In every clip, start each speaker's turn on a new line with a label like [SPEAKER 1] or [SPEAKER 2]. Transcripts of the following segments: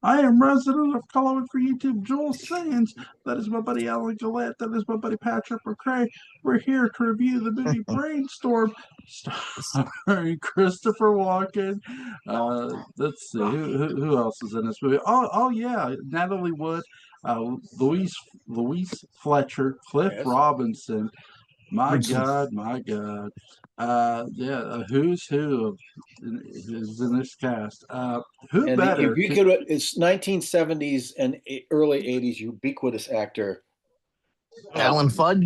[SPEAKER 1] I am resident of Colorado for YouTube, Joel Sands. That is my buddy Alan Gallant. That is my buddy Patrick McCray. We're here to review the movie BrainStorm, starring Christopher Walken. Let's see who else is in this movie. Oh yeah, Natalie Wood, Louise Fletcher, Cliff
[SPEAKER 2] Yes.
[SPEAKER 1] Robinson. My God, my God. Yeah, who's who is in this cast? Who
[SPEAKER 2] And the
[SPEAKER 1] better to,
[SPEAKER 2] ubiquitous, it's 1970s and early 80s ubiquitous actor,
[SPEAKER 3] Alan Fudge.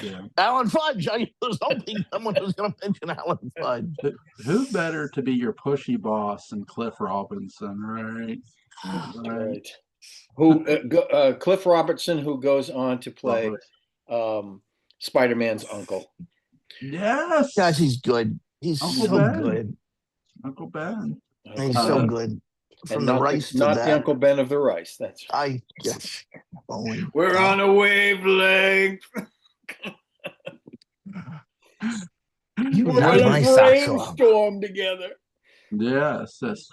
[SPEAKER 1] yeah.
[SPEAKER 3] Alan Fudge. I was hoping someone was going to mention Alan Fudge.
[SPEAKER 1] Who better to be your pushy boss than Cliff Robinson, right?
[SPEAKER 2] Right. Who Cliff Robertson, who goes on to play Spider-Man's uncle.
[SPEAKER 1] Yes.
[SPEAKER 3] Gosh, he's good. He's
[SPEAKER 1] Uncle
[SPEAKER 3] so
[SPEAKER 1] Ben.
[SPEAKER 3] good.
[SPEAKER 1] Uncle Ben.
[SPEAKER 3] He's so good. From
[SPEAKER 2] And
[SPEAKER 3] the
[SPEAKER 2] not
[SPEAKER 3] rice to
[SPEAKER 2] not
[SPEAKER 3] that.
[SPEAKER 2] the Uncle Ben of the rice. That's
[SPEAKER 3] yes. Only
[SPEAKER 2] we're on a wavelength.
[SPEAKER 3] You
[SPEAKER 2] We're
[SPEAKER 3] knocked
[SPEAKER 2] gonna
[SPEAKER 3] my socks off.
[SPEAKER 2] brainstorm together.
[SPEAKER 1] Yes, yes.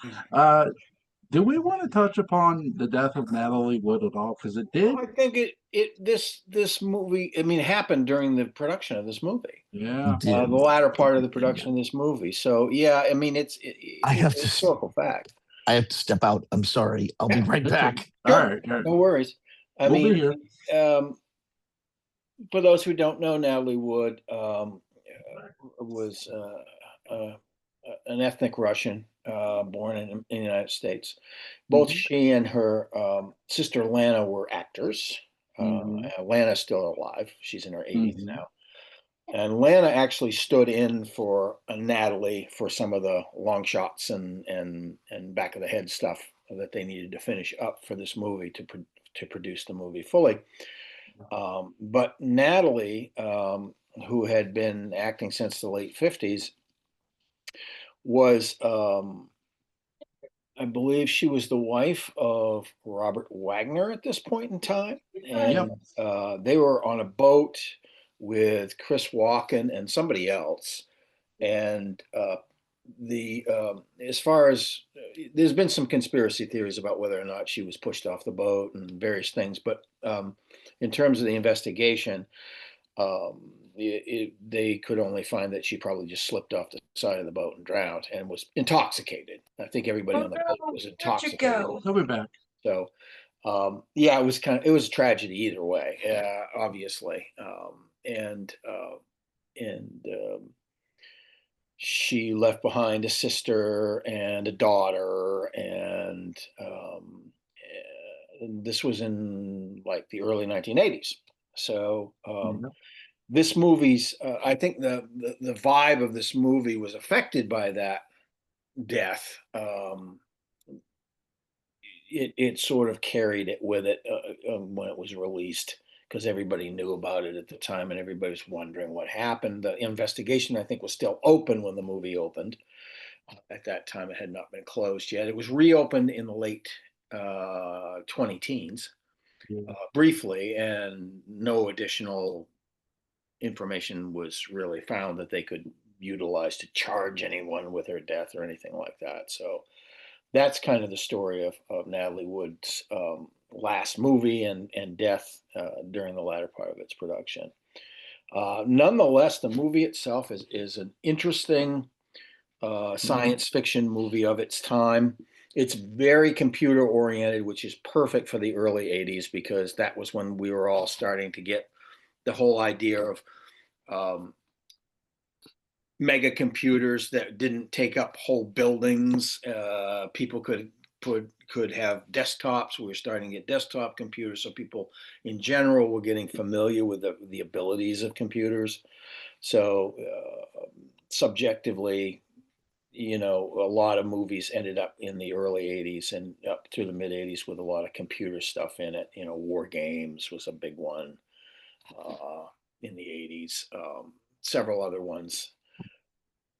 [SPEAKER 1] Do we want to touch upon the death of Natalie Wood at all? Because it did.
[SPEAKER 2] I think this movie, I mean, happened during the production of this movie.
[SPEAKER 1] Yeah.
[SPEAKER 2] The latter part of the production of this movie. So yeah, I mean, it's
[SPEAKER 3] I have
[SPEAKER 2] a
[SPEAKER 3] to
[SPEAKER 2] historical fact.
[SPEAKER 3] I have to step out. I'm sorry. I'll be right back.
[SPEAKER 1] All right.
[SPEAKER 2] No worries. I
[SPEAKER 1] We'll be
[SPEAKER 2] mean,
[SPEAKER 1] here.
[SPEAKER 2] for those who don't know, Natalie Wood was an ethnic Russian born in the United States. Both she and her sister Lana were actors. Lana's still alive. She's in her 80s now. And Lana actually stood in for Natalie for some of the long shots and back of the head stuff that they needed to finish up for this movie to produce the movie fully. But Natalie, who had been acting since the late 50s, was, I believe she was the wife of Robert Wagner at this point in time. And they were on a boat with Chris Walken and somebody else. And as far as there's been some conspiracy theories about whether or not she was pushed off the boat and various things, but in terms of the investigation, they could only find that she probably just slipped off the side of the boat and drowned and was intoxicated. I think everybody on the boat was intoxicated.
[SPEAKER 1] He'll be back.
[SPEAKER 2] So, yeah, it was a tragedy either way, obviously. She left behind a sister and a daughter, and this was in like the early 1980s. So this movie's, I think the vibe of this movie was affected by that death. It sort of carried it with it when it was released, because everybody knew about it at the time and everybody was wondering what happened. The investigation, I think, was still open when the movie opened. At that time, it had not been closed yet. It was reopened in the late 20-teens briefly, and no additional information was really found that they could utilize to charge anyone with her death or anything like that. So that's kind of the story of Natalie Wood's last movie and death during the latter part of its production. Nonetheless, the movie itself is an interesting science fiction movie of its time. It's very computer oriented, which is perfect for the early 80s, because that was when we were all starting to get the whole idea of mega computers that didn't take up whole buildings. People could have desktops. We were starting to get desktop computers, so people in general were getting familiar with the abilities of computers. So subjectively, a lot of movies ended up in the early 80s and up through the mid 80s with a lot of computer stuff in it. War Games was a big one in the 80s. Several other ones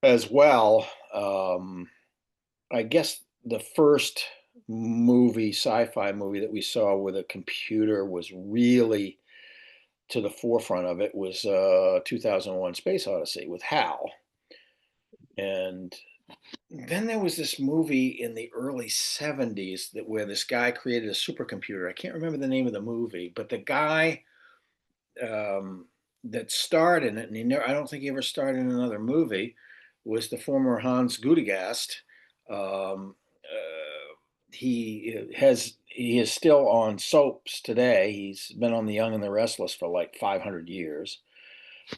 [SPEAKER 2] as well. I guess the first sci-fi movie that we saw with a computer was really to the forefront of it was 2001 Space Odyssey with HAL. And then there was this movie in the early 70s that where this guy created a supercomputer. I can't remember the name of the movie, but the guy that starred in it, and I don't think he ever starred in another movie, was the former Hans Gudegast. Um, he is still on soaps today. He's been on The Young and the Restless for like 500 years.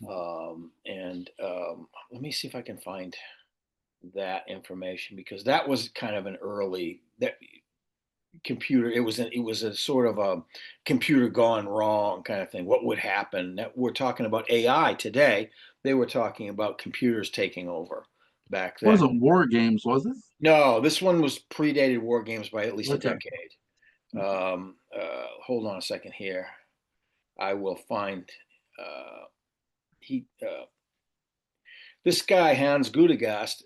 [SPEAKER 2] Let me see if I can find that information, because that was kind of an early that computer. It was a sort of a computer gone wrong kind of thing. What would happen? That we're talking about AI today. They were talking about computers taking over back then.
[SPEAKER 1] Wasn't War Games, was it?
[SPEAKER 2] No, this one was predated War Games by at least a
[SPEAKER 1] Okay.
[SPEAKER 2] decade. Hold on a second here. I will find he. This guy Hans Gudegast.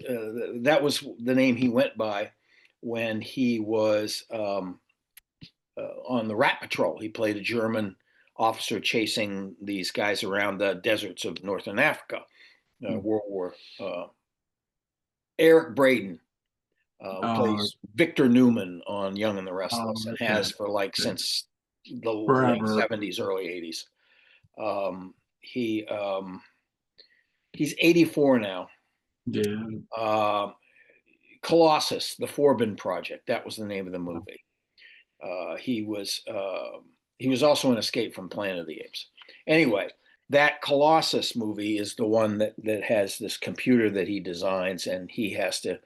[SPEAKER 2] That was the name he went by when he was on the Rat Patrol. He played a German officer chasing these guys around the deserts of northern Africa. World War. Eric Braeden plays Victor Newman on Young and the Restless, and has for like since the late 70s, early 80s. He's 84 now.
[SPEAKER 1] Yeah.
[SPEAKER 2] Colossus, the Forbin Project. That was the name of the movie. He was also in Escape from Planet of the Apes. Anyway, that Colossus movie is the one that has this computer that he designs, and he has to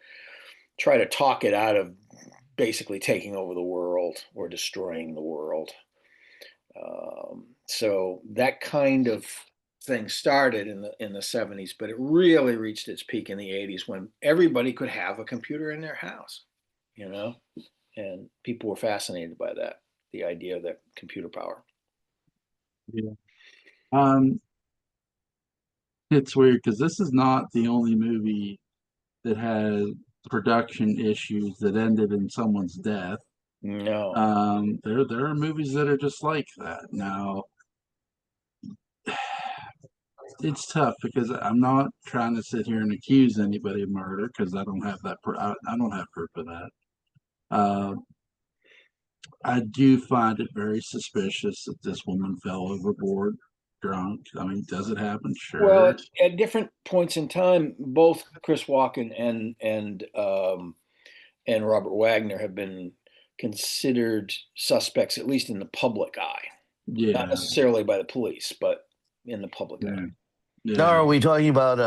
[SPEAKER 2] try to talk it out of basically taking over the world or destroying the world. So that kind of thing started in the 70s, but it really reached its peak in the 80s when everybody could have a computer in their house, and people were fascinated by that, the idea of that computer power.
[SPEAKER 1] Yeah. It's weird because this is not the only movie that has production issues that ended in someone's death.
[SPEAKER 2] No.
[SPEAKER 1] There are movies that are just like that. Now, it's tough because I'm not trying to sit here and accuse anybody of murder because I don't have that. I don't have proof of that. I do find it very suspicious that this woman fell overboard drunk. I mean, does it happen? Sure.
[SPEAKER 2] Well, at different points in time, both Chris Walken and Robert Wagner have been considered suspects, at least in the public eye.
[SPEAKER 1] Yeah.
[SPEAKER 2] Not necessarily by the police, but in the public eye.
[SPEAKER 1] Yeah.
[SPEAKER 3] Now, are we talking about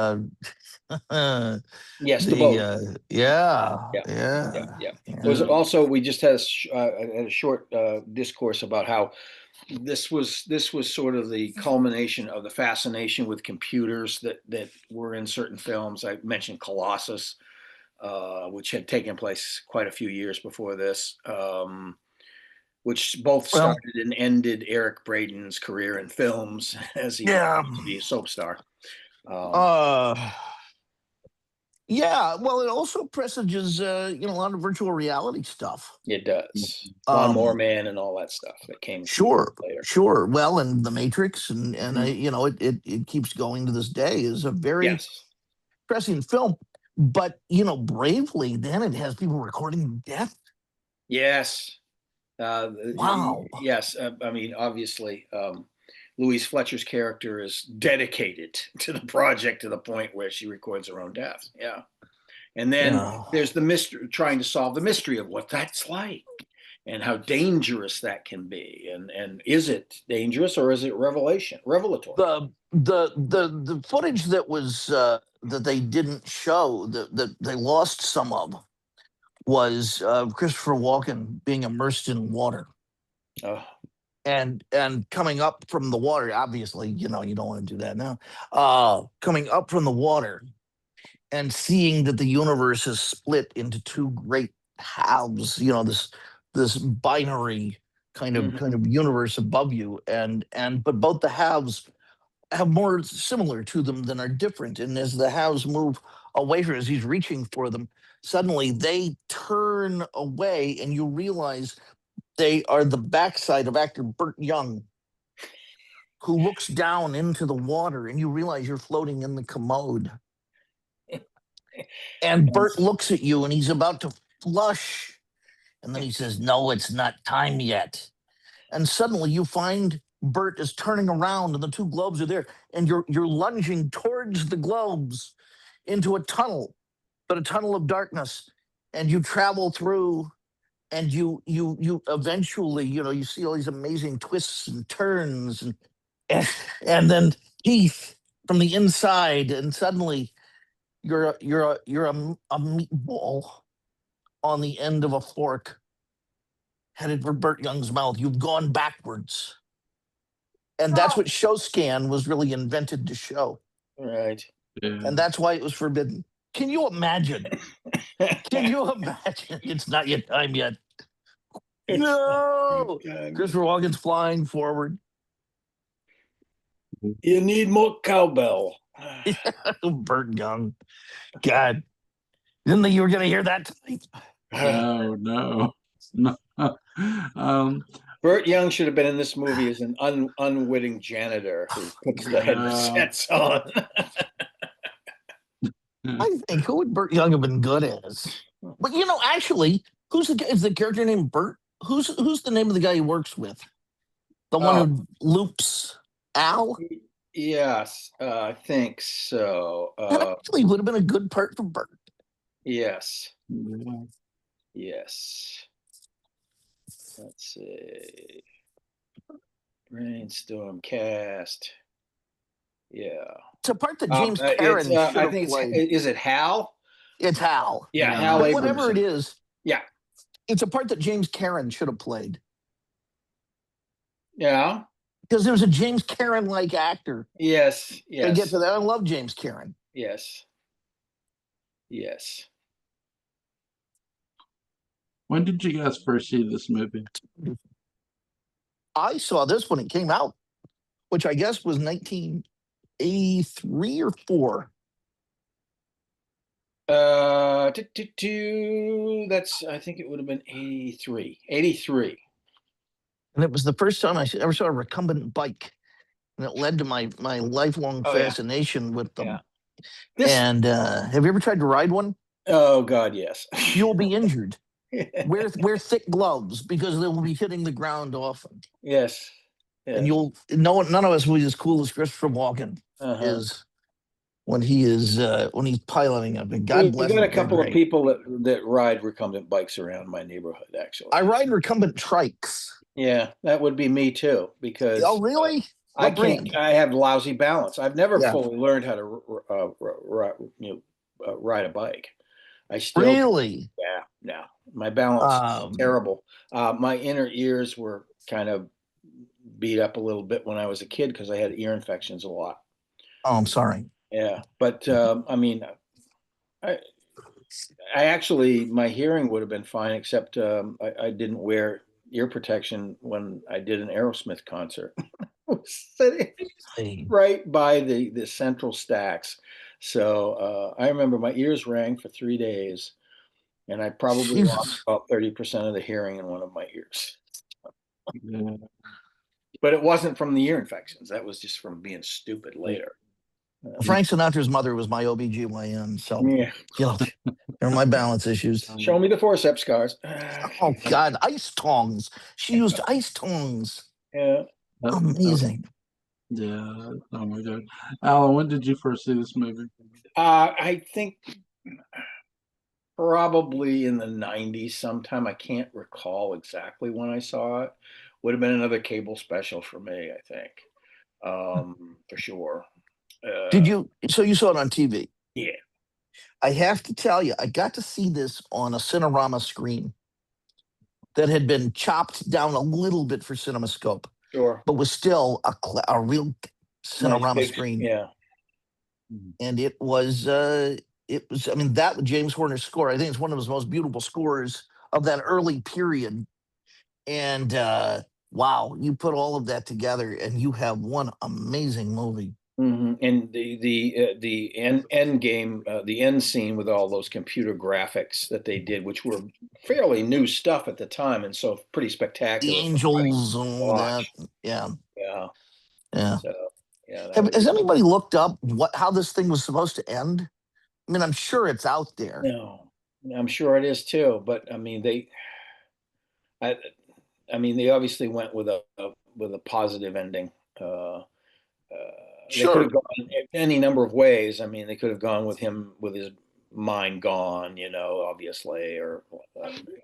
[SPEAKER 2] yes, the boat.
[SPEAKER 3] Yeah.
[SPEAKER 2] There was also, we just had a short discourse about how this was sort of the culmination of the fascination with computers that were in certain films. I mentioned Colossus, which had taken place quite a few years before this, which both started and ended Eric Braeden's career in films as he wanted to be a soap star.
[SPEAKER 3] Yeah, well, it also presages, a lot of virtual reality stuff.
[SPEAKER 2] It does. Lawnmower Man and all that stuff that came later.
[SPEAKER 3] Sure. Well, and The Matrix, and it keeps going to this day. Is a very prescient film, but Bravely, then it has people recording death.
[SPEAKER 2] Yes.
[SPEAKER 3] Wow.
[SPEAKER 2] Yes. I mean, obviously, Louise Fletcher's character is dedicated to the project to the point where she records her own death. Yeah. And then there's the mystery, trying to solve the mystery of what that's like and how dangerous that can be. And is it dangerous or is it revelatory?
[SPEAKER 3] The footage that was that they didn't show, that they lost some of, was Christopher Walken being immersed in water.
[SPEAKER 2] Oh.
[SPEAKER 3] And coming up from the water, obviously, you don't want to do that now. Coming up from the water and seeing that the universe is split into two great halves, this binary kind of universe above you, but both the halves have more similar to them than are different. And as the halves move away from, as he's reaching for them, suddenly they turn away, and you realize they are the backside of actor Burt Young, who looks down into the water, and you realize you're floating in the commode. And Bert looks at you and he's about to flush. And then he says, "No, it's not time yet." And suddenly you find Bert is turning around and the two globes are there. And you're lunging towards the globes into a tunnel, but a tunnel of darkness. And you travel through and you eventually, you see all these amazing twists and turns and, and then teeth from the inside. And suddenly you're a meatball on the end of a fork headed for Burt Young's mouth. You've gone backwards. And that's what show scan was really invented to show.
[SPEAKER 2] Right.
[SPEAKER 1] Yeah.
[SPEAKER 3] And that's why it was forbidden. Can you imagine? Can you imagine? It's not yet time yet. No! Christopher Walken's flying forward.
[SPEAKER 2] You need more cowbell.
[SPEAKER 3] Burt Young. God. Didn't think you were going to hear that tonight.
[SPEAKER 1] No.
[SPEAKER 2] Burt Young should have been in this movie as an unwitting janitor who puts the headsets on.
[SPEAKER 3] I think who would Burt Young have been good as? But actually, is the character named Burt? Who's the name of the guy he works with? The one who loops Al?
[SPEAKER 2] Yes, I think so.
[SPEAKER 3] That actually would have been a good part for Burt.
[SPEAKER 2] Yes. Yes. Let's see. BrainStorm cast. Yeah.
[SPEAKER 3] It's a part that James Karen should have played.
[SPEAKER 2] Is it Hal?
[SPEAKER 3] It's Hal.
[SPEAKER 2] Yeah, Hal
[SPEAKER 3] But
[SPEAKER 2] Abramson.
[SPEAKER 3] whatever it is.
[SPEAKER 2] Yeah.
[SPEAKER 3] It's a part that James Karen should have played.
[SPEAKER 2] Yeah.
[SPEAKER 3] Because there was a James Karen-like actor.
[SPEAKER 2] Yes.
[SPEAKER 3] I get to that. I love James Karen.
[SPEAKER 2] Yes. Yes.
[SPEAKER 1] When did you guys first see this movie?
[SPEAKER 3] I saw this when it came out, which I guess was 1983 or 4.
[SPEAKER 2] That's, I think it would have been 83. 83.
[SPEAKER 3] And it was the first time I ever saw a recumbent bike. And it led to my lifelong fascination with them. Yeah. And have you ever tried to ride one?
[SPEAKER 2] Oh, God, yes.
[SPEAKER 3] You'll be injured. Wear thick gloves because they will be hitting the ground often.
[SPEAKER 2] Yes.
[SPEAKER 3] And none of us will be as cool as Christopher Walken is when he's piloting up. And God bless him.
[SPEAKER 2] We got a couple of people that ride recumbent bikes around my neighborhood, actually.
[SPEAKER 3] I ride recumbent trikes.
[SPEAKER 2] Yeah, that would be me too. Because
[SPEAKER 3] really?
[SPEAKER 2] I can't. I have lousy balance. I've never fully learned how to ride a bike. I still
[SPEAKER 3] really.
[SPEAKER 2] Yeah. No, my balance is terrible. My inner ears were kind of beat up a little bit when I was a kid because I had ear infections a lot.
[SPEAKER 3] Oh, I'm sorry.
[SPEAKER 2] Yeah, but I mean, I actually my hearing would have been fine, except I didn't wear ear protection when I did an Aerosmith concert. Sitting right by the central stacks. So I remember my ears rang for 3 days, and I probably lost about 30% of the hearing in one of my ears.
[SPEAKER 1] Yeah.
[SPEAKER 2] But it wasn't from the ear infections. That was just from being stupid later.
[SPEAKER 3] Frank Sinatra's mother was my OBGYN, so there are my balance issues.
[SPEAKER 2] Show me the forceps scars.
[SPEAKER 3] Oh God, ice tongs. She used ice tongs.
[SPEAKER 2] Yeah.
[SPEAKER 3] Amazing.
[SPEAKER 1] Yeah. Oh my God. Alan, when did you first see this movie?
[SPEAKER 2] I think probably in the 90s sometime. I can't recall exactly when I saw it. Would have been another cable special for me, I think. For sure.
[SPEAKER 3] So you saw it on TV?
[SPEAKER 2] Yeah.
[SPEAKER 3] I have to tell you, I got to see this on a Cinerama screen that had been chopped down a little bit for CinemaScope.
[SPEAKER 2] Sure.
[SPEAKER 3] But was still a real Cinerama screen.
[SPEAKER 2] Yeah.
[SPEAKER 3] And it was that James Horner's score, I think it's one of his most beautiful scores of that early period. And wow, you put all of that together and you have one amazing movie.
[SPEAKER 2] Mm-hmm. And the end game, the end scene with all those computer graphics that they did, which were fairly new stuff at the time, and so pretty spectacular.
[SPEAKER 3] The angels and all that, yeah.
[SPEAKER 2] So,
[SPEAKER 3] has anybody looked up how this thing was supposed to end? I mean, I'm sure it's out there.
[SPEAKER 2] No, I'm sure it is too. But I mean, I, I mean, they obviously went with a positive ending. They could
[SPEAKER 3] Sure.
[SPEAKER 2] have gone any number of ways. I mean, they could have gone with him with his mind gone, obviously, or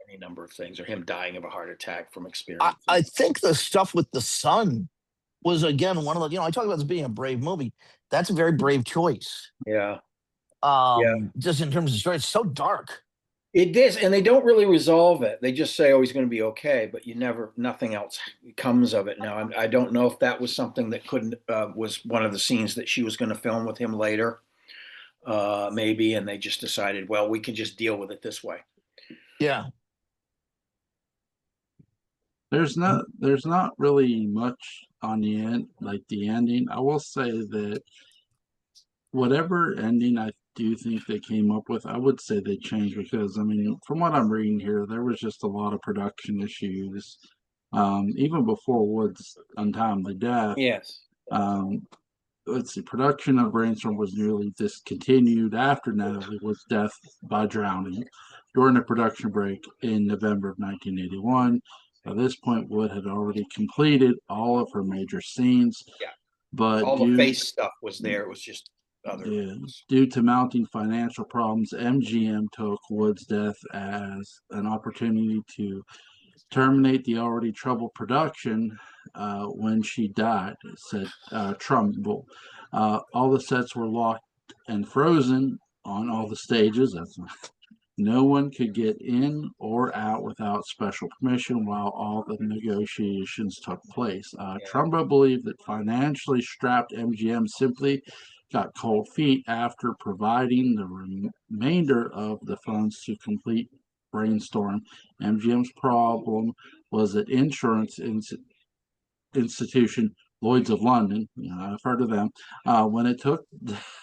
[SPEAKER 2] any number of things, or him dying of a heart attack from experience.
[SPEAKER 3] I think the stuff with the son was, again, one of the, I talk about this being a brave movie. That's a very brave choice.
[SPEAKER 2] Yeah, yeah.
[SPEAKER 3] Just in terms of story, it's so dark.
[SPEAKER 2] It is, and they don't really resolve it. They just say, "Oh, he's going to be okay," but nothing else comes of it. Now, I don't know if that was something that couldn't was one of the scenes that she was going to film with him later, maybe, and they just decided, well, we can just deal with it this way.
[SPEAKER 3] Yeah.
[SPEAKER 1] There's not really much on the end, like the ending. I will say that whatever ending I do think they came up with, I would say they changed, because I mean, from what I'm reading here, there was just a lot of production issues. Even before Wood's untimely death.
[SPEAKER 2] Yes.
[SPEAKER 1] Let's see, production of BrainStorm was nearly discontinued after Natalie Wood's death by drowning during a production break in November of 1981. By this point, Wood had already completed all of her major scenes.
[SPEAKER 2] Yeah.
[SPEAKER 1] But
[SPEAKER 2] all the face stuff was there. It was just other.
[SPEAKER 1] Yeah, due to mounting financial problems, MGM took Wood's death as an opportunity to terminate the already troubled production when she died, said Trumbull. All the sets were locked and frozen on all the stages. No one could get in or out without special permission while all the negotiations took place. Trumbo believed that financially strapped MGM simply got cold feet after providing the remainder of the funds to complete BrainStorm. MGM's problem was that insurance institution Lloyd's of London, I've heard of them, when it took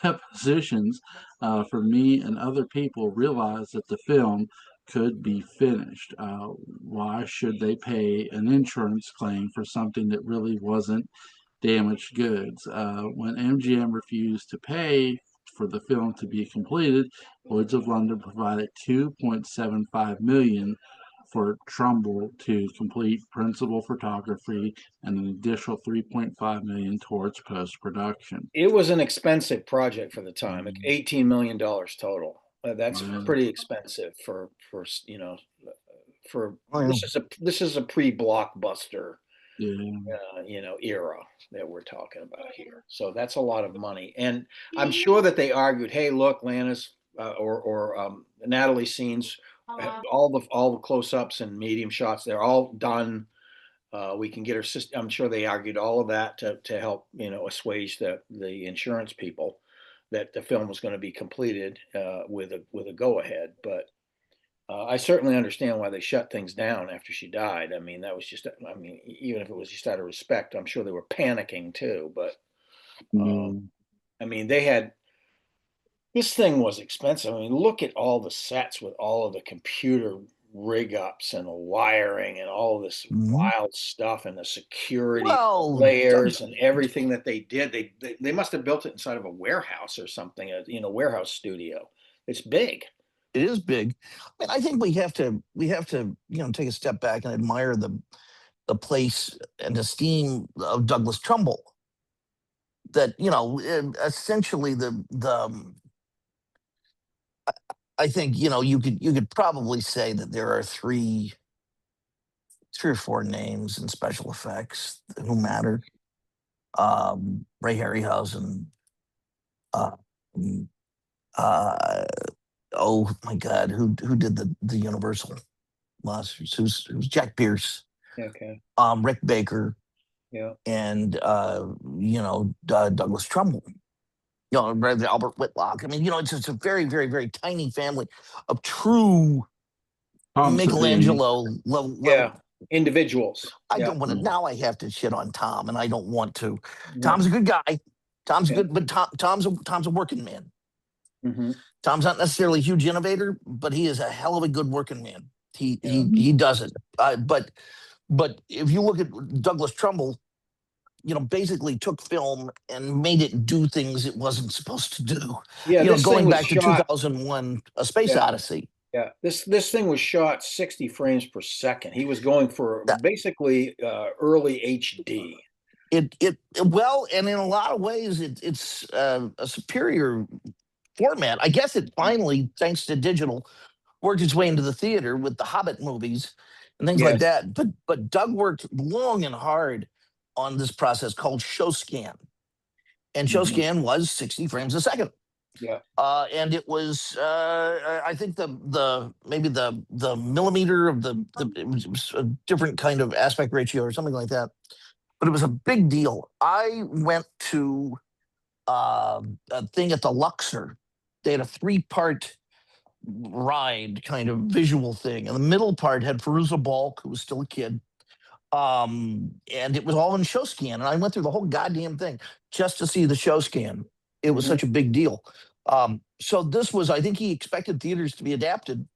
[SPEAKER 1] depositions for me and other people, realized that the film could be finished. Why should they pay an insurance claim for something that really wasn't damaged goods? When MGM refused to pay for the film to be completed, Lloyd's of London provided $2.75 million for Trumbull to complete principal photography and an additional $3.5 million towards post-production.
[SPEAKER 2] It was an expensive project for the time, like $18 million total. That's pretty expensive for this is a pre-blockbuster era that we're talking about here. So that's a lot of money, and I'm sure that they argued, "Hey, look, Lannis or Natalie scenes, all the close-ups and medium shots, they're all done. We can get her sister." I'm sure they argued all of that to help assuage the insurance people that the film was going to be completed with a go-ahead. But I certainly understand why they shut things down after she died. I mean, that was just, even if it was just out of respect, I'm sure they were panicking too. But I mean, this thing was expensive. I mean, look at all the sets with all of the computer rig ups and the wiring and all of this wild stuff and the security layers and everything that they did. They must have built it inside of a warehouse or something, a warehouse studio. It's big.
[SPEAKER 3] It is big. I mean, I think we have to take a step back and admire the place and esteem of Douglas Trumbull. That essentially I think you could probably say that there are three or four names in special effects who matter. Ray Harryhausen. Oh my God, who did the Universal Monsters? Who's Jack Pierce?
[SPEAKER 2] Okay.
[SPEAKER 3] Rick Baker.
[SPEAKER 2] Yeah.
[SPEAKER 3] And Douglas Trumbull. Albert Whitlock. I mean, it's a very, very, very tiny family of true Michelangelo level
[SPEAKER 2] individuals.
[SPEAKER 3] I don't want to. Now I have to shit on Tom, and I don't want to. Tom's a good guy. Tom's good, but Tom's a working man.
[SPEAKER 2] Mm-hmm.
[SPEAKER 3] Tom's not necessarily a huge innovator, but he is a hell of a good working man. He does it. But if you look at Douglas Trumbull, basically took film and made it do things it wasn't supposed to do.
[SPEAKER 2] Yeah, this
[SPEAKER 3] Going
[SPEAKER 2] thing was
[SPEAKER 3] back to
[SPEAKER 2] shot.
[SPEAKER 3] 2001, A Space
[SPEAKER 2] Yeah.
[SPEAKER 3] Odyssey.
[SPEAKER 2] Yeah, this thing was shot 60 frames per second. He was going for basically early HD.
[SPEAKER 3] Well, and in a lot of ways, it's a superior format. I guess it finally, thanks to digital, worked its way into the theater with the Hobbit movies and things like
[SPEAKER 2] Yes.
[SPEAKER 3] that. But Doug worked long and hard on this process called show scan, and show scan was 60 frames a second.
[SPEAKER 2] Yeah.
[SPEAKER 3] And it was I think maybe the millimeter of it was a different kind of aspect ratio or something like that. But it was a big deal. I went to a thing at the Luxor. They had a 3-part ride kind of visual thing, and the middle part had Fairuza Balk, who was still a kid, and it was all in show scan. And I went through the whole goddamn thing just to see the show scan. It was such a big deal. So this was, I think he expected theaters to be adapted.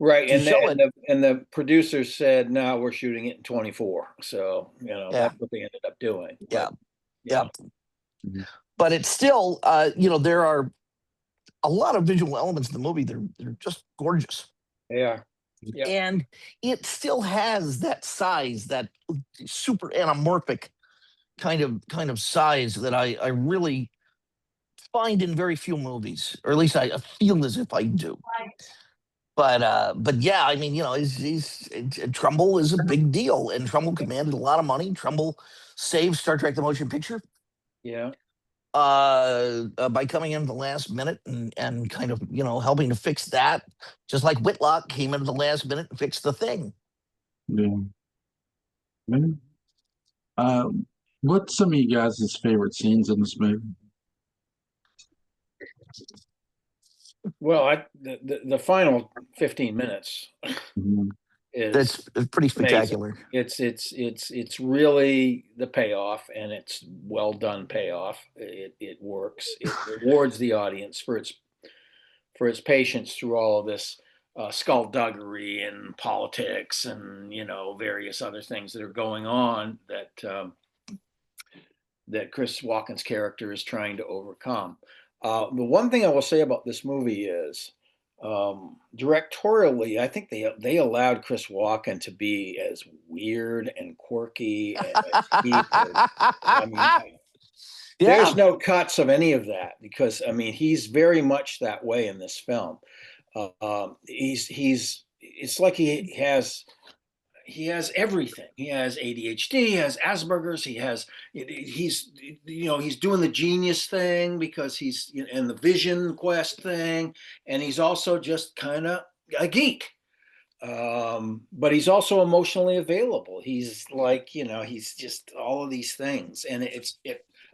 [SPEAKER 2] Right, and the producers said, "No, we're shooting it in 24." So that's what they ended up doing.
[SPEAKER 3] Yeah. But it's still, there are a lot of visual elements in the movie. They're just gorgeous.
[SPEAKER 2] They are. Yep.
[SPEAKER 3] And it still has that size, that super anamorphic kind of size that I really find in very few movies, or at least I feel as if I do. But yeah, I mean, Trumbull is a big deal, and Trumbull commanded a lot of money. Trumbull saved Star Trek: The Motion Picture.
[SPEAKER 2] Yeah.
[SPEAKER 3] By coming in the last minute and kind of helping to fix that, just like Whitlock came in the last minute and fixed the thing.
[SPEAKER 1] Yeah. What's some of you guys' favorite scenes in this movie?
[SPEAKER 2] Well, the final 15 minutes is
[SPEAKER 3] it's pretty spectacular.
[SPEAKER 2] Amazing. It's really the payoff, and it's well done payoff. It works. It rewards the audience for its patience through all of this skullduggery and politics and various other things that are going on that Chris Walken's character is trying to overcome. The one thing I will say about this movie is, directorially, I think they allowed Chris Walken to be as weird and quirky as he could. I mean, there's no cuts of any of that, because I mean, he's very much that way in this film. It's like he has everything. He has ADHD, he has Asperger's, he's doing the genius thing because he's in the vision quest thing, and he's also just kind of a geek. But he's also emotionally available. He's like, he's just all of these things. And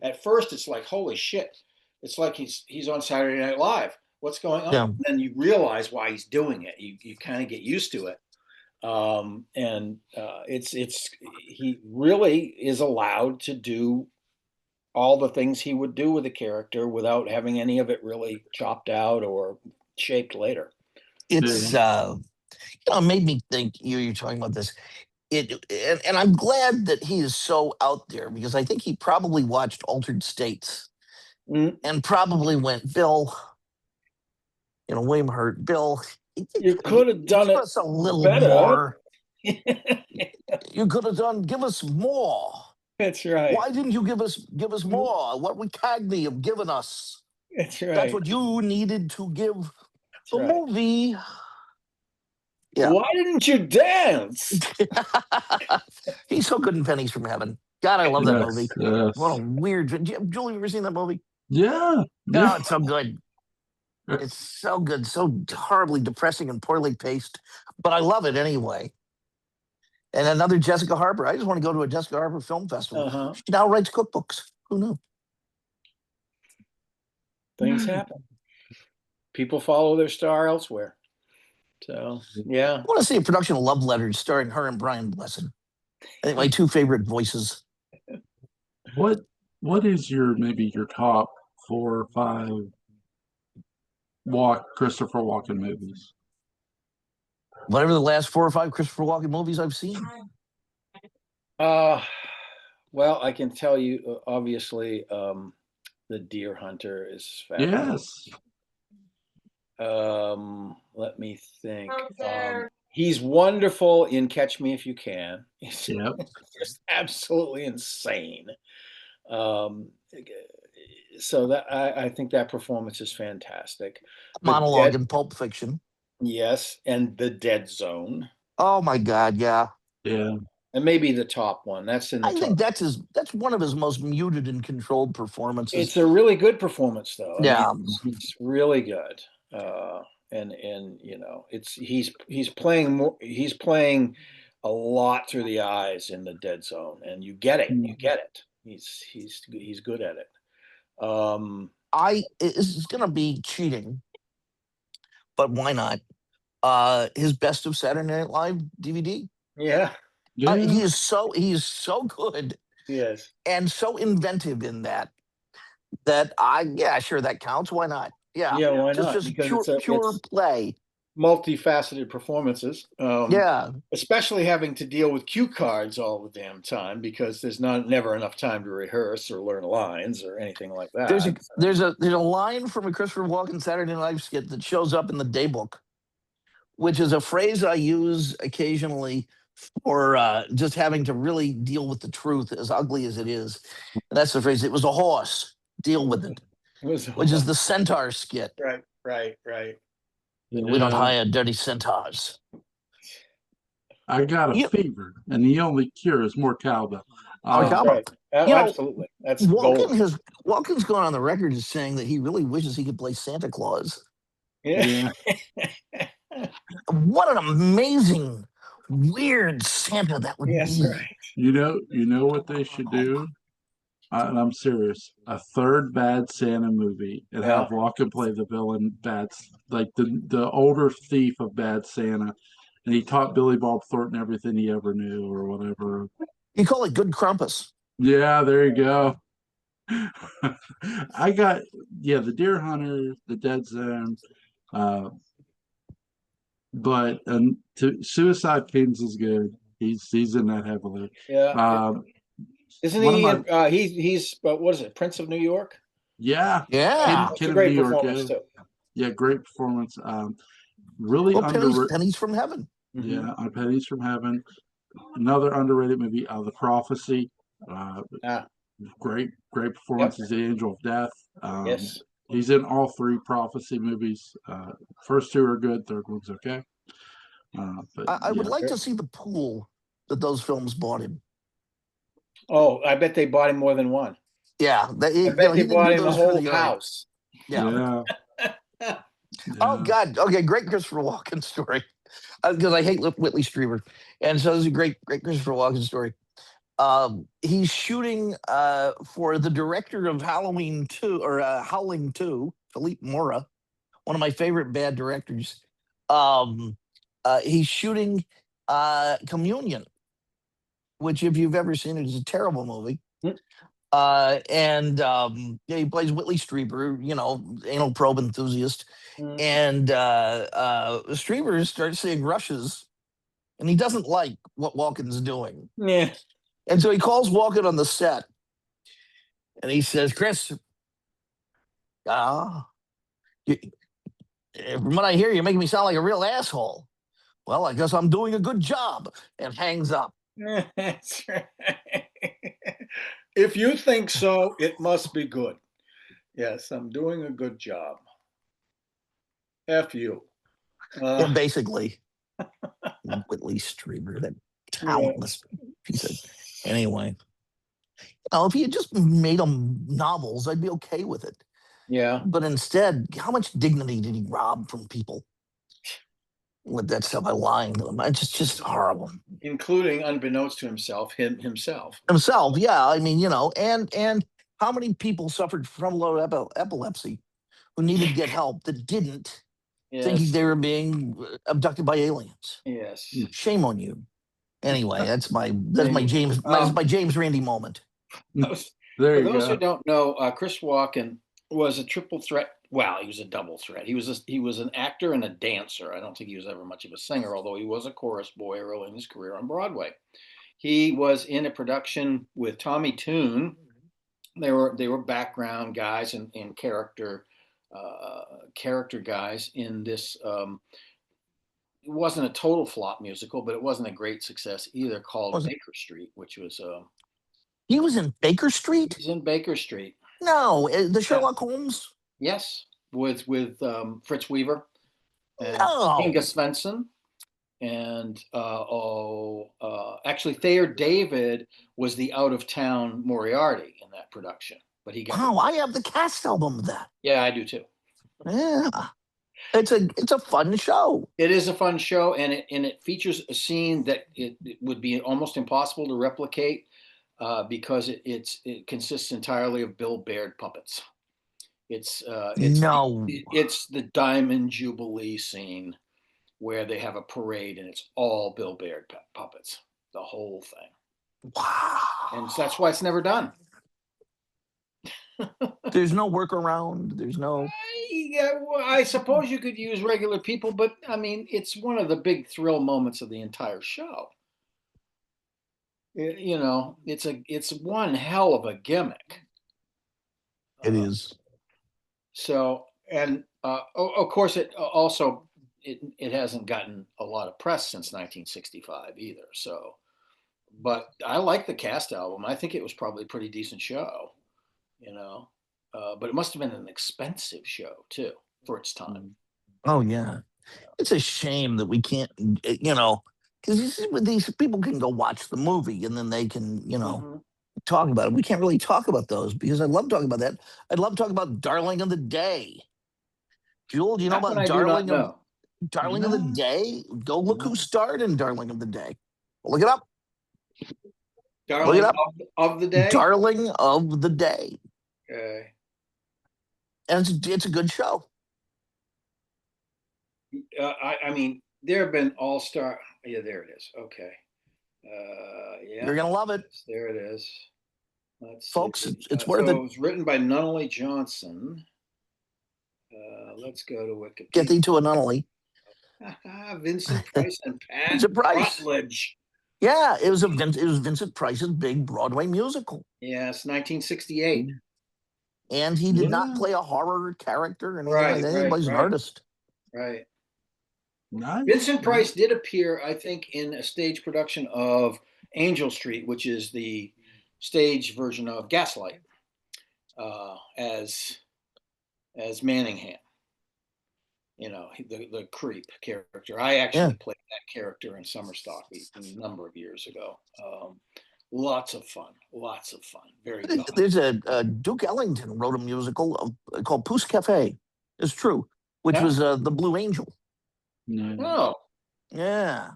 [SPEAKER 2] at first it's like, holy shit. It's like he's on Saturday Night Live. What's going on?
[SPEAKER 3] Yeah.
[SPEAKER 2] And then you realize why he's doing it. You kind of get used to it. He really is allowed to do all the things he would do with a character without having any of it really chopped out or shaped later.
[SPEAKER 3] It's made me think. You're talking about this. And I'm glad that he is so out there, because I think he probably watched Altered States and probably went, Bill, William Hurt, Bill,
[SPEAKER 2] you could have done it
[SPEAKER 3] us a little
[SPEAKER 2] better.
[SPEAKER 3] more. You could have give us more.
[SPEAKER 2] That's right.
[SPEAKER 3] Why didn't you give us more? What would Cagney have given us?
[SPEAKER 2] That's right.
[SPEAKER 3] That's what you needed to give the movie. Yeah.
[SPEAKER 2] Why didn't you dance?
[SPEAKER 3] He's so good in Pennies from Heaven. God, I love that movie.
[SPEAKER 1] Yes.
[SPEAKER 3] What a weird. Julie, you ever seen that movie?
[SPEAKER 1] Yeah.
[SPEAKER 3] No, it's so good. It's so good, so horribly depressing and poorly paced, but I love it anyway. And another Jessica Harper. I just want to go to a Jessica Harper film festival. She now writes cookbooks. Who knew?
[SPEAKER 2] Things happen. People follow their star elsewhere. So, yeah.
[SPEAKER 3] I want to see a production of Love Letters starring her and Brian Blessed. I think my two favorite voices.
[SPEAKER 1] What is maybe your top 4 or 5 Christopher Walken movies?
[SPEAKER 3] Whatever the last 4 or 5 Christopher Walken movies I've seen.
[SPEAKER 2] Well, I can tell you, obviously, the Deer Hunter is fabulous.
[SPEAKER 1] Yes.
[SPEAKER 2] Let me think. He's wonderful in Catch Me If You Can. He's
[SPEAKER 1] Yep.
[SPEAKER 2] just absolutely insane. Um, so that I think that performance is fantastic. The
[SPEAKER 3] Monologue
[SPEAKER 2] Dead,
[SPEAKER 3] in Pulp Fiction.
[SPEAKER 2] yes, and The Dead Zone,
[SPEAKER 3] Oh my God, yeah.
[SPEAKER 1] Yeah.
[SPEAKER 2] and maybe the top one. That's in the
[SPEAKER 3] I think
[SPEAKER 2] top.
[SPEAKER 3] that's one of his most muted and controlled
[SPEAKER 2] It's
[SPEAKER 3] performances.
[SPEAKER 2] a really good performance, though. I mean,
[SPEAKER 3] Yeah.
[SPEAKER 2] it's really good. Uh, and you know, he's playing more. He's playing a lot through the eyes in the Dead Zone, and you get it. You get it. He's good at it.
[SPEAKER 3] This is gonna be cheating, but why not? His Best of Saturday Night Live DVD.
[SPEAKER 2] Yeah.
[SPEAKER 1] Yeah.
[SPEAKER 3] He is so good
[SPEAKER 2] Yes.
[SPEAKER 3] and so inventive in that yeah, sure, that counts. Why not? Yeah.
[SPEAKER 2] Yeah. Why
[SPEAKER 3] Just
[SPEAKER 2] not?
[SPEAKER 3] just
[SPEAKER 2] Because
[SPEAKER 3] pure
[SPEAKER 2] it's
[SPEAKER 3] play.
[SPEAKER 2] multifaceted performances.
[SPEAKER 3] Yeah.
[SPEAKER 2] Especially having to deal with cue cards all the damn time because there's never enough time to rehearse or learn lines or anything like
[SPEAKER 3] There's a
[SPEAKER 2] that.
[SPEAKER 3] there's a there's a line from a Christopher Walken Saturday Night Live skit that shows up in the daybook, which is a phrase I use occasionally for just having to really deal with the truth, as ugly as it is. And that's the phrase. It was a horse. Deal with it,
[SPEAKER 2] It was
[SPEAKER 3] which is the centaur skit.
[SPEAKER 2] right.
[SPEAKER 3] We don't
[SPEAKER 1] Yeah.
[SPEAKER 3] hire dirty centaurs.
[SPEAKER 1] I got a
[SPEAKER 3] You,
[SPEAKER 1] fever, and the only cure is more cowbell.
[SPEAKER 3] That's right. You know,
[SPEAKER 2] Absolutely. That's gold.
[SPEAKER 3] Walken's gone on the record as saying that he really wishes he could play Santa Claus.
[SPEAKER 2] Yeah.
[SPEAKER 3] What an amazing, weird Santa that would
[SPEAKER 2] Yes,
[SPEAKER 3] be.
[SPEAKER 2] right.
[SPEAKER 1] You know what they should do? And I'm serious. A third Bad Santa movie and
[SPEAKER 2] Yeah.
[SPEAKER 1] have Walken play the villain, like the older thief of Bad Santa, and he taught Billy Bob Thornton everything he ever knew or whatever.
[SPEAKER 3] You call it good Krampus.
[SPEAKER 1] Yeah, there you go. I got the Deer Hunter, the Dead Zone, uh, but Suicide Kings is good. He's in that heavily.
[SPEAKER 2] Yeah. Isn't
[SPEAKER 1] One of
[SPEAKER 2] he?
[SPEAKER 1] my
[SPEAKER 2] He's what is it? Prince of New York.
[SPEAKER 1] yeah,
[SPEAKER 3] Yeah.
[SPEAKER 2] That's
[SPEAKER 1] Kid
[SPEAKER 2] a
[SPEAKER 1] of New
[SPEAKER 2] great
[SPEAKER 1] York.
[SPEAKER 2] performance too.
[SPEAKER 1] Yeah, great performance. Really
[SPEAKER 3] Well,
[SPEAKER 1] underrated.
[SPEAKER 3] pennies from heaven.
[SPEAKER 2] Mm-hmm.
[SPEAKER 1] Yeah, on Pennies from Heaven. Another underrated movie, The Prophecy. Uh, great performance as the Angel of Death.
[SPEAKER 2] Yes.
[SPEAKER 1] He's in all three Prophecy movies. First two are good, third one's okay. But
[SPEAKER 3] I would
[SPEAKER 1] yeah,
[SPEAKER 3] like to see the pool that those films bought him.
[SPEAKER 2] Oh, I bet they bought him more than one.
[SPEAKER 3] Yeah,
[SPEAKER 2] I bet they
[SPEAKER 3] he didn't
[SPEAKER 2] bought
[SPEAKER 3] do
[SPEAKER 2] him the
[SPEAKER 3] those for
[SPEAKER 2] whole
[SPEAKER 3] the art.
[SPEAKER 2] house.
[SPEAKER 3] Yeah.
[SPEAKER 1] yeah.
[SPEAKER 3] Oh God. Okay, great Christopher Walken story. Because I hate Whitley Strieber, and so this is a great Christopher Walken story. He's shooting for the director of Halloween 2 or Howling 2, Philippe Mora, one of my favorite bad directors. He's shooting Communion, which, if you've ever seen it, is a terrible movie. He plays Whitley Strieber, anal probe enthusiast. And Strieber starts seeing rushes, and he doesn't like what Walken's doing.
[SPEAKER 2] Yeah.
[SPEAKER 3] And so he calls Walken on the set, and he says, "Chris, from what I hear, you're making me sound like a real asshole. Well, I guess I'm doing a good job," and hangs up.
[SPEAKER 2] That's right. If you think so, it must be good. Yes, I'm doing a good job. F you.
[SPEAKER 3] Yeah, basically. Whitley Strieber, that talentless piece of. Anyway, if he had just made them novels, I'd be okay with it.
[SPEAKER 2] Yeah.
[SPEAKER 3] But instead, how much dignity did he rob from people with that stuff by lying to them? It's just horrible.
[SPEAKER 2] Including, unbeknownst to himself, himself.
[SPEAKER 3] Himself, yeah. I mean, and how many people suffered from low epilepsy who needed to get help that didn't, thinking they were being abducted by aliens?
[SPEAKER 2] Yes.
[SPEAKER 3] Shame on you. Anyway, that's my James Randi moment.
[SPEAKER 1] There you
[SPEAKER 2] For those
[SPEAKER 1] go.
[SPEAKER 2] who don't know, Chris Walken was a triple threat. Well, he was a double threat. He was an actor and a dancer. I don't think he was ever much of a singer, although he was a chorus boy early in his career on Broadway. He was in a production with Tommy Tune. They were background guys and character guys in this. It wasn't a total flop musical, but it wasn't a great success either. Called
[SPEAKER 3] Was it?
[SPEAKER 2] Baker Street, which was
[SPEAKER 3] He was in Baker Street?
[SPEAKER 2] he's in Baker Street.
[SPEAKER 3] No, the
[SPEAKER 2] Yeah.
[SPEAKER 3] Sherlock Holmes?
[SPEAKER 2] Yes, with Fritz Weaver and
[SPEAKER 3] No.
[SPEAKER 2] Inga Svensson. And actually, Thayer David was the out-of-town Moriarty in that production, but he got.
[SPEAKER 3] Wow, I have the cast album of that.
[SPEAKER 2] Yeah, I do too.
[SPEAKER 3] Yeah, it's a fun show.
[SPEAKER 2] It is a fun show, and it features a scene that it would be almost impossible to replicate because it consists entirely of Bill Baird puppets. It's the Diamond Jubilee scene, where they have a parade and it's all Bill Baird puppets, the whole thing.
[SPEAKER 3] Wow.
[SPEAKER 2] And so that's why it's never done.
[SPEAKER 3] There's no workaround. There's no.
[SPEAKER 2] I suppose you could use regular people, but I mean, it's one of the big thrill moments of the entire show. It's one hell of a gimmick.
[SPEAKER 3] It is.
[SPEAKER 2] So, and of course, it also. It hasn't gotten a lot of press since 1965 either. So, but I like the cast album. I think it was probably a pretty decent show, but it must have been an expensive show too for its time.
[SPEAKER 3] Oh yeah, it's a shame that we can't, because these people can go watch the movie and then they can, talk about it. We can't really talk about those because I love talking about that. I'd love to talk about Darling of the Day. Jewel, do you know about Darling of the Day? Go look who starred in Darling of the Day. Look it up.
[SPEAKER 2] Darling of the Day?
[SPEAKER 3] Darling of the Day.
[SPEAKER 2] Okay.
[SPEAKER 3] And it's a good show.
[SPEAKER 2] I mean, there have been all-star. Yeah, there it is. Okay. Yeah.
[SPEAKER 3] You're going to love it.
[SPEAKER 2] There it is. Let's
[SPEAKER 3] Folks,
[SPEAKER 2] see.
[SPEAKER 3] it's worth it.
[SPEAKER 2] It was written by Nunnally Johnson. Let's go to Wikipedia.
[SPEAKER 3] Get thee to a Nunnally.
[SPEAKER 2] Vincent Price and Pat Rutledge.
[SPEAKER 3] Yeah, it was Vincent Price's big Broadway musical.
[SPEAKER 2] Yes, 1968.
[SPEAKER 3] And he did not play a horror character or anything like that. He was an artist.
[SPEAKER 2] Right.
[SPEAKER 1] Nice.
[SPEAKER 2] Vincent Price did appear, I think, in a stage production of Angel Street, which is the stage version of Gaslight, as Manningham. The creep character. I actually played that character in Summer Stock a number of years ago. Lots of fun. Very good.
[SPEAKER 3] There's a Duke Ellington wrote a musical called Pouce Cafe. It's true, which was the Blue Angel.
[SPEAKER 1] No.
[SPEAKER 2] Oh,
[SPEAKER 3] yeah.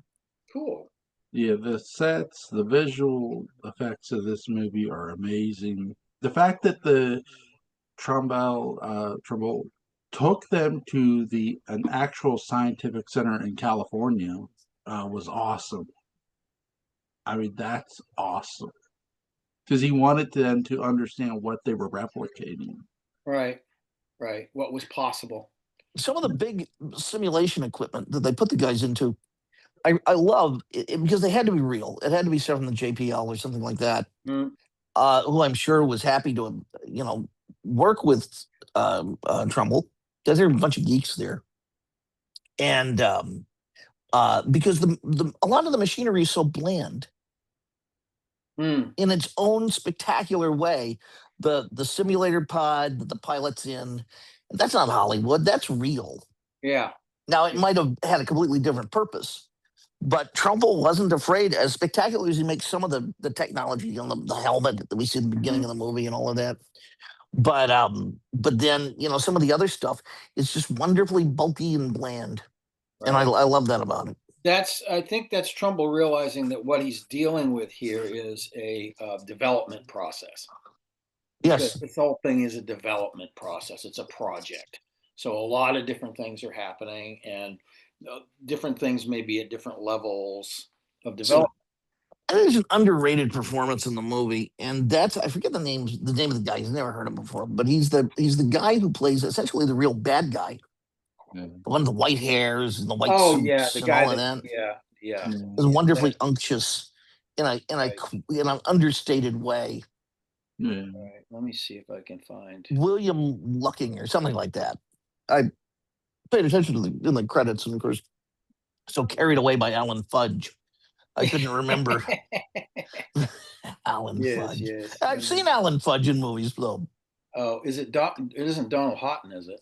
[SPEAKER 2] Cool.
[SPEAKER 1] Yeah, the sets, the visual effects of this movie are amazing. The fact that the Trumbull took them to an actual scientific center in California was awesome. I mean, that's awesome. Because he wanted them to understand what they were replicating.
[SPEAKER 2] Right. What was possible.
[SPEAKER 3] Some of the big simulation equipment that they put the guys into, I love it because they had to be real. It had to be something from the JPL or something like that, who I'm sure was happy to, work with Trumbull, because there are a bunch of geeks there. And because a lot of the machinery is so bland in its own spectacular way. The simulator pod that the pilot's in, that's not Hollywood. That's real.
[SPEAKER 2] Yeah.
[SPEAKER 3] Now, it might have had a completely different purpose, but Trumbull wasn't afraid, as spectacular as he makes some of the technology on the helmet that we see at the beginning of the movie and all of that. But then, some of the other stuff is just wonderfully bulky and bland. Right. And I love that about it.
[SPEAKER 2] I think that's Trumbull realizing that what he's dealing with here is a development process.
[SPEAKER 3] Yes.
[SPEAKER 2] This whole thing is a development process. It's a project. So a lot of different things are happening, and different things may be at different levels of development.
[SPEAKER 3] There's an underrated performance in the movie, and I forget the name of the guy. He's never heard him before, but he's the guy who plays essentially the real bad guy. The one with the white hairs and the white suits
[SPEAKER 2] the guy
[SPEAKER 3] and all of that.
[SPEAKER 2] Yeah.
[SPEAKER 3] Is wonderfully unctuous. in an understated way.
[SPEAKER 1] Yeah.
[SPEAKER 2] All right, let me see if I can find.
[SPEAKER 3] William Lucking or something like that. I paid attention to in the credits, and of course, so carried away by Alan Fudge, I couldn't remember Alan
[SPEAKER 2] Yes,
[SPEAKER 3] Fudge.
[SPEAKER 2] yes.
[SPEAKER 3] I've seen Alan Fudge in movies though.
[SPEAKER 2] Oh, is it It isn't Donald Houghton, is it?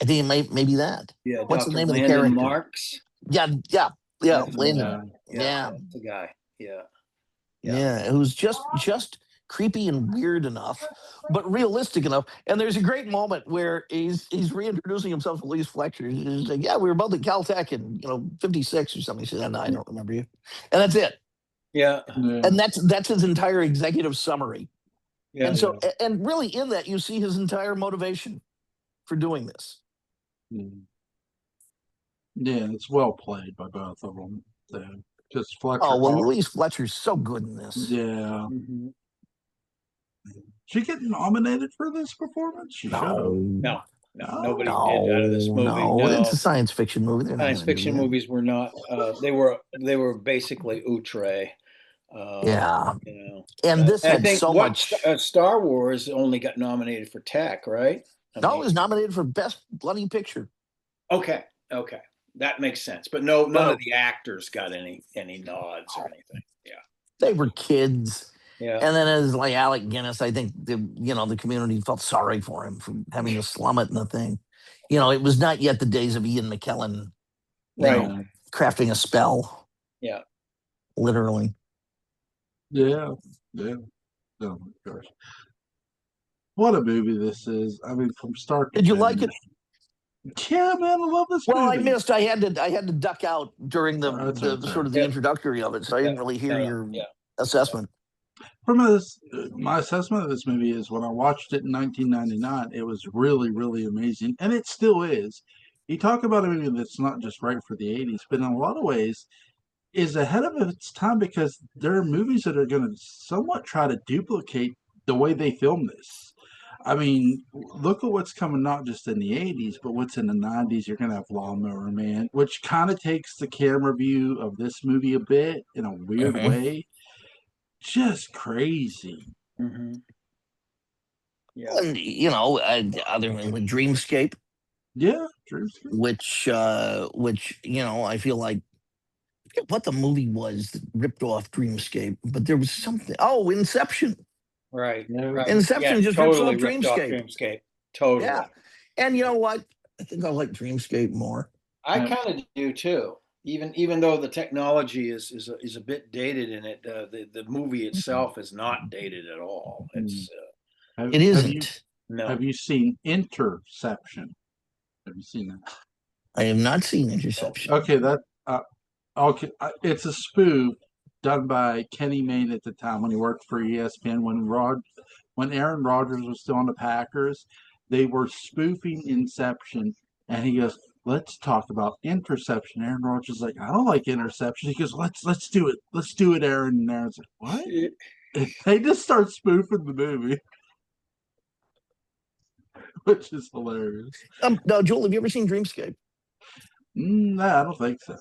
[SPEAKER 3] I think it may be that.
[SPEAKER 2] Yeah.
[SPEAKER 3] What's
[SPEAKER 2] Dr.
[SPEAKER 3] the name of the
[SPEAKER 2] Landon
[SPEAKER 3] character?
[SPEAKER 2] Marks.
[SPEAKER 3] Yeah,
[SPEAKER 2] That's the
[SPEAKER 3] Landon.
[SPEAKER 2] guy.
[SPEAKER 3] Yeah.
[SPEAKER 2] That's the guy. Yeah.
[SPEAKER 3] Yeah, who's just creepy and weird enough, but realistic enough. And there's a great moment where he's reintroducing himself to Louise Fletcher. He's like, "Yeah, we were both at Caltech in '56 or something." He said, "No, I don't remember you," and that's it.
[SPEAKER 2] Yeah.
[SPEAKER 3] And that's his entire executive summary.
[SPEAKER 2] Yeah.
[SPEAKER 3] And so, and really, in that, you see his entire motivation for doing this.
[SPEAKER 1] Yeah, it's well played by both of them. Because Fletcher.
[SPEAKER 3] Oh well, Louise Fletcher's so good in this.
[SPEAKER 1] Yeah.
[SPEAKER 2] Mm-hmm.
[SPEAKER 1] She get nominated for this performance? She should have.
[SPEAKER 2] No,
[SPEAKER 1] No.
[SPEAKER 2] nobody did out of this movie.
[SPEAKER 3] No, it's a science fiction movie. They're not
[SPEAKER 2] Science
[SPEAKER 3] gonna do
[SPEAKER 2] fiction
[SPEAKER 3] that.
[SPEAKER 2] movies were not. They were basically outre.
[SPEAKER 3] Yeah,
[SPEAKER 2] You know,
[SPEAKER 3] and this
[SPEAKER 2] I
[SPEAKER 3] had
[SPEAKER 2] think
[SPEAKER 3] so much.
[SPEAKER 2] Star Wars only got nominated for tech, right?
[SPEAKER 3] No, it was nominated for Best Bloody Picture.
[SPEAKER 2] Okay, that makes sense. But none of the actors got any nods or anything. Yeah,
[SPEAKER 3] They were kids.
[SPEAKER 2] yeah.
[SPEAKER 3] And then as like Alec Guinness, I think the community felt sorry for him for having to slum it in the thing. It was not yet the days of Ian McKellen, crafting a spell.
[SPEAKER 2] Yeah,
[SPEAKER 3] literally.
[SPEAKER 1] Yeah. Oh my gosh. What a movie this is. I mean, from start to
[SPEAKER 3] Did you
[SPEAKER 1] finish.
[SPEAKER 3] like it?
[SPEAKER 1] Yeah, man, I love this
[SPEAKER 3] Well,
[SPEAKER 1] movie.
[SPEAKER 3] I missed. I had to duck out during the sort of the introductory of it, so I didn't really hear your assessment.
[SPEAKER 1] My assessment of this movie is when I watched it in 1999, it was really, really amazing, and it still is. You talk about a movie that's not just right for the 80s, but in a lot of ways is ahead of its time because there are movies that are going to somewhat try to duplicate the way they film this. I mean, look at what's coming not just in the 80s, but what's in the 90s. You're going to have Lawnmower Man, which kind of takes the camera view of this movie a bit in a weird way. Just crazy.
[SPEAKER 2] Mm-hmm. Yeah.
[SPEAKER 3] And, other than the Dreamscape.
[SPEAKER 1] Yeah, Dreamscape.
[SPEAKER 3] Which I feel like, I forget what the movie was that ripped off Dreamscape, but there was something. Oh, Inception.
[SPEAKER 2] Right.
[SPEAKER 3] Inception just
[SPEAKER 2] totally
[SPEAKER 3] ripped off Dreamscape.
[SPEAKER 2] Totally.
[SPEAKER 3] Yeah. And you know what? I think I like Dreamscape more.
[SPEAKER 2] I kind of do too. Even though the technology is a bit dated in it, the movie itself is not dated at all. It's
[SPEAKER 3] it isn't.
[SPEAKER 1] Have you seen Interception? Have you seen that?
[SPEAKER 3] I have not seen Interception.
[SPEAKER 1] Okay, it's a spoof done by Kenny Mayne at the time when he worked for ESPN. When Aaron Rodgers was still on the Packers, they were spoofing Inception, and he goes, "Let's talk about Interception." Aaron Rodgers is like, "I don't like Interception." He goes, "Let's do it. Let's do it, Aaron." And Aaron's like, "What?" And they just start spoofing the movie, which is hilarious.
[SPEAKER 3] No, Joel, have you ever seen Dreamscape?
[SPEAKER 1] No, I don't think so.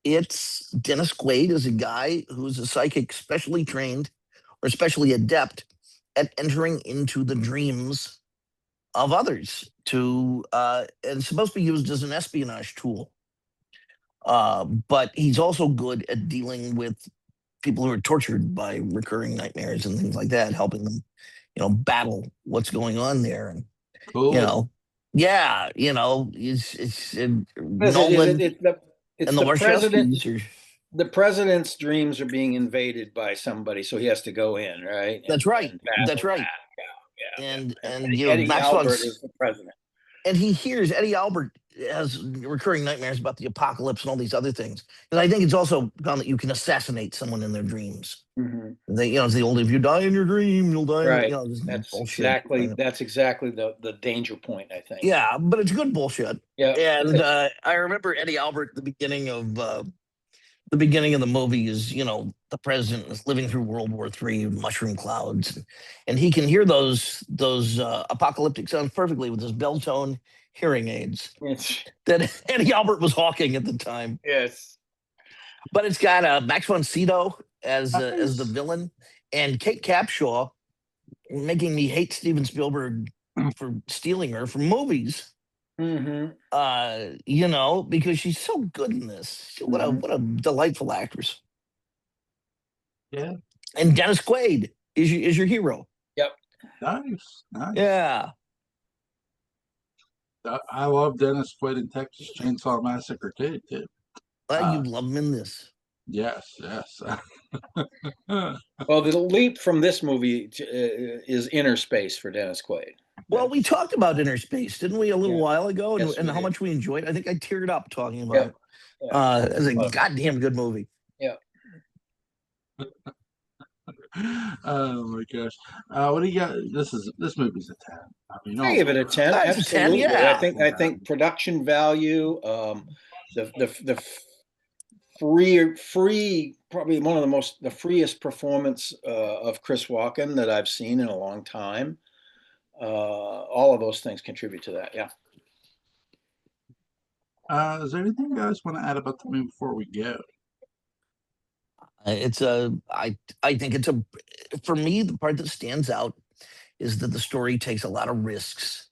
[SPEAKER 3] It's Dennis Quaid is a guy who's a psychic specially trained or specially adept at entering into the dreams of others and it's supposed to be used as an espionage tool. But he's also good at dealing with people who are tortured by recurring nightmares and things like that, helping them, battle what's going on there. And,
[SPEAKER 1] cool.
[SPEAKER 3] it's Nolan
[SPEAKER 2] and the president. The president's dreams are being invaded by somebody, so he has to go in, right?
[SPEAKER 3] That's right. That's right.
[SPEAKER 2] Yeah.
[SPEAKER 3] And
[SPEAKER 2] Eddie Albert is the president.
[SPEAKER 3] And he hears Eddie Albert has recurring nightmares about the apocalypse and all these other things. And I think it's also found that you can assassinate someone in their dreams.
[SPEAKER 2] Mm-hmm.
[SPEAKER 3] It's the old, if you die in your dream, you'll die.
[SPEAKER 2] Right.
[SPEAKER 3] That's
[SPEAKER 2] exactly the danger point, I think.
[SPEAKER 3] Yeah, but it's good bullshit.
[SPEAKER 2] Yeah.
[SPEAKER 3] And I remember Eddie Albert at the beginning of the movie is, the president is living through World War III, mushroom clouds, and he can hear those apocalyptic sounds perfectly with his bell tone hearing aids that Eddie Albert was hawking at the time.
[SPEAKER 2] Yes.
[SPEAKER 3] But it's got Max von Sydow as the villain, and Kate Capshaw making me hate Steven Spielberg for stealing her from movies.
[SPEAKER 2] Mm-hmm.
[SPEAKER 3] You know, because she's so good in this. What a delightful actress.
[SPEAKER 1] Yeah.
[SPEAKER 3] And Dennis Quaid is your hero.
[SPEAKER 2] Yep.
[SPEAKER 1] Nice.
[SPEAKER 3] Yeah.
[SPEAKER 1] I love Dennis Quaid in Texas Chainsaw Massacre too.
[SPEAKER 3] You love him in this.
[SPEAKER 1] Yes.
[SPEAKER 2] Well, the leap from this movie is Inner Space for Dennis Quaid.
[SPEAKER 3] Well, we talked about Inner Space, didn't we, a little while ago,
[SPEAKER 2] Yes,
[SPEAKER 3] and how
[SPEAKER 2] did.
[SPEAKER 3] much we enjoyed it. I think I teared up talking about it.
[SPEAKER 2] Yeah.
[SPEAKER 3] It's a goddamn good movie.
[SPEAKER 2] Yeah.
[SPEAKER 1] Oh my gosh! What do you got? This movie's a 10. I mean,
[SPEAKER 2] I give it a 10.
[SPEAKER 3] It's a 10,
[SPEAKER 2] Absolutely.
[SPEAKER 3] yeah.
[SPEAKER 2] I think production value, the free, probably one of the freest performance of Chris Walken that I've seen in a long time. All of those things contribute to that. Yeah.
[SPEAKER 1] Is there anything you guys want to add about the movie before we go?
[SPEAKER 3] I think it's for me, the part that stands out is that the story takes a lot of risks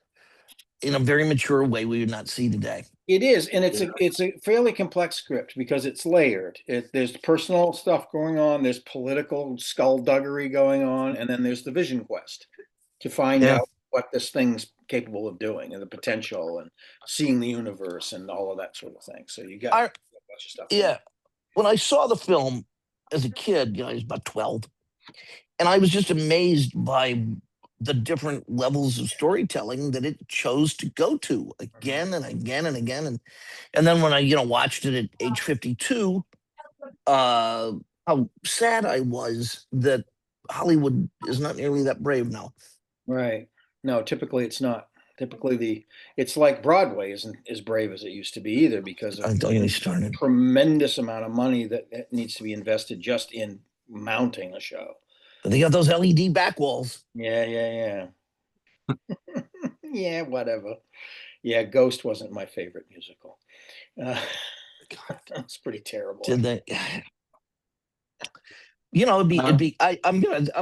[SPEAKER 3] in a very mature way we would not see today.
[SPEAKER 2] It is, and it's a fairly complex script because it's layered. There's personal stuff going on, there's political skullduggery going on, and then there's the vision quest to find out what this thing's capable of doing and the potential and seeing the universe and all of that sort of thing. So you got a bunch of stuff.
[SPEAKER 3] Yeah. When I saw the film as a kid, I was about 12, and I was just amazed by the different levels of storytelling that it chose to go to again and again and again. And then when I, watched it at age 52, how sad I was that Hollywood is not nearly that brave now.
[SPEAKER 2] Right. No, typically it's not. Typically it's like Broadway isn't as brave as it used to be either because of
[SPEAKER 3] the
[SPEAKER 2] tremendous amount of money that needs to be invested just in mounting a show.
[SPEAKER 3] But they got those LED back walls.
[SPEAKER 2] Yeah. Yeah, whatever. Yeah, Ghost wasn't my favorite musical. That's pretty terrible.
[SPEAKER 3] Did they? I'm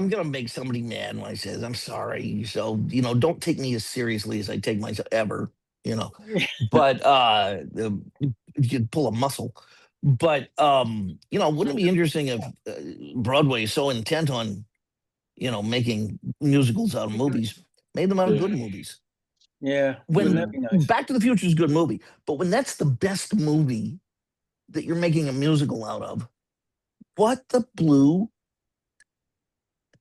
[SPEAKER 3] gonna make somebody mad when I say I'm sorry. So don't take me as seriously as I take myself ever. But you'd pull a muscle. But wouldn't it be interesting if Broadway is so intent on making musicals out of movies, made them out of good movies?
[SPEAKER 2] Yeah,
[SPEAKER 3] when
[SPEAKER 2] that'd be nice.
[SPEAKER 3] Back to the Future is a good movie, but when that's the best movie that you're making a musical out of, what the blue?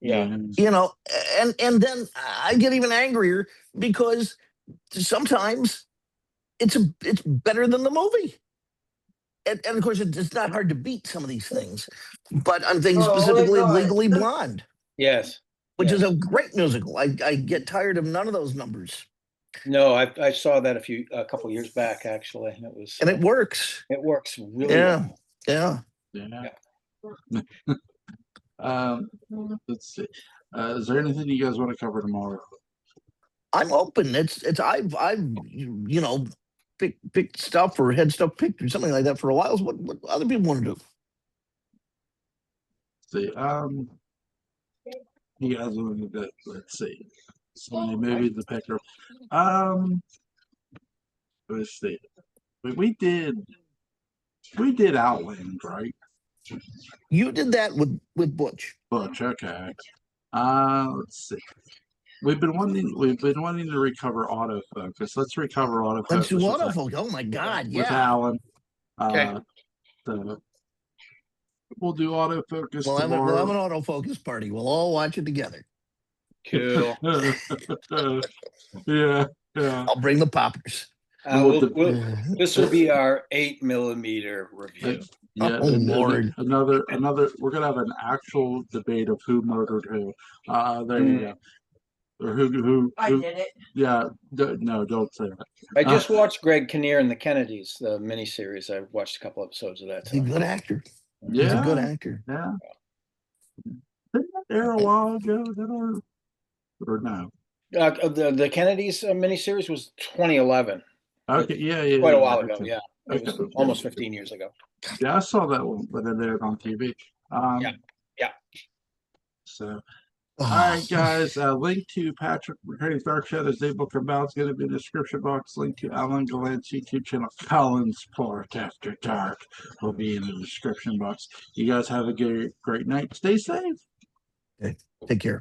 [SPEAKER 2] Yeah.
[SPEAKER 3] And then I get even angrier because sometimes it's better than the movie. And of course, it's not hard to beat some of these things, but I'm thinking specifically of Legally Blonde.
[SPEAKER 2] Yes.
[SPEAKER 3] Which is a great musical. I get tired of none of those numbers.
[SPEAKER 2] No, I saw that a couple years back actually. And
[SPEAKER 3] it works.
[SPEAKER 2] It works really well.
[SPEAKER 3] Yeah.
[SPEAKER 1] Let's see. Is there anything you guys want to cover tomorrow?
[SPEAKER 3] I'm open. I've picked stuff or had stuff picked or something like that for a while. So what other people want to do?
[SPEAKER 1] See, you guys want to do? Let's see. So many movies to pick up. Let's see. We did Outland, right?
[SPEAKER 3] You did that with Butch.
[SPEAKER 1] Butch, okay. Let's see. We've been wanting to recover autofocus. Let's recover autofocus.
[SPEAKER 3] Let's do autofocus. Oh my God,
[SPEAKER 1] with Alan.
[SPEAKER 2] Okay.
[SPEAKER 1] We'll do autofocus.
[SPEAKER 3] We'll have an autofocus party. We'll all watch it together.
[SPEAKER 2] Cool.
[SPEAKER 1] Yeah.
[SPEAKER 3] I'll bring the poppers.
[SPEAKER 2] This will be our 8mm review.
[SPEAKER 1] Yeah,
[SPEAKER 3] oh Lord!
[SPEAKER 1] Another. We're gonna have an actual debate of who murdered who. There you go. Or who? I did it. Yeah. No, don't say that.
[SPEAKER 2] I just watched Greg Kinnear and the Kennedys, the miniseries. I watched a couple episodes of that.
[SPEAKER 3] He's a good actor.
[SPEAKER 1] Yeah.
[SPEAKER 3] He's a good actor.
[SPEAKER 1] Yeah. Didn't that air a while ago? Or no?
[SPEAKER 2] The Kennedys miniseries was 2011.
[SPEAKER 1] Okay. Yeah.
[SPEAKER 2] Quite a while ago.
[SPEAKER 1] Okay.
[SPEAKER 2] Yeah. It was almost 15 years ago.
[SPEAKER 1] Yeah, I saw that one, but it aired on TV.
[SPEAKER 2] Yeah.
[SPEAKER 1] So, all right, guys. Link to Patrick McCray's Dark Shadows Daybook About is going to be in the description box. Link to Alan Gallant's YouTube channel, Colin's Port After Dark, will be in the description box. You guys have a great night. Stay safe.
[SPEAKER 3] Okay. Take care.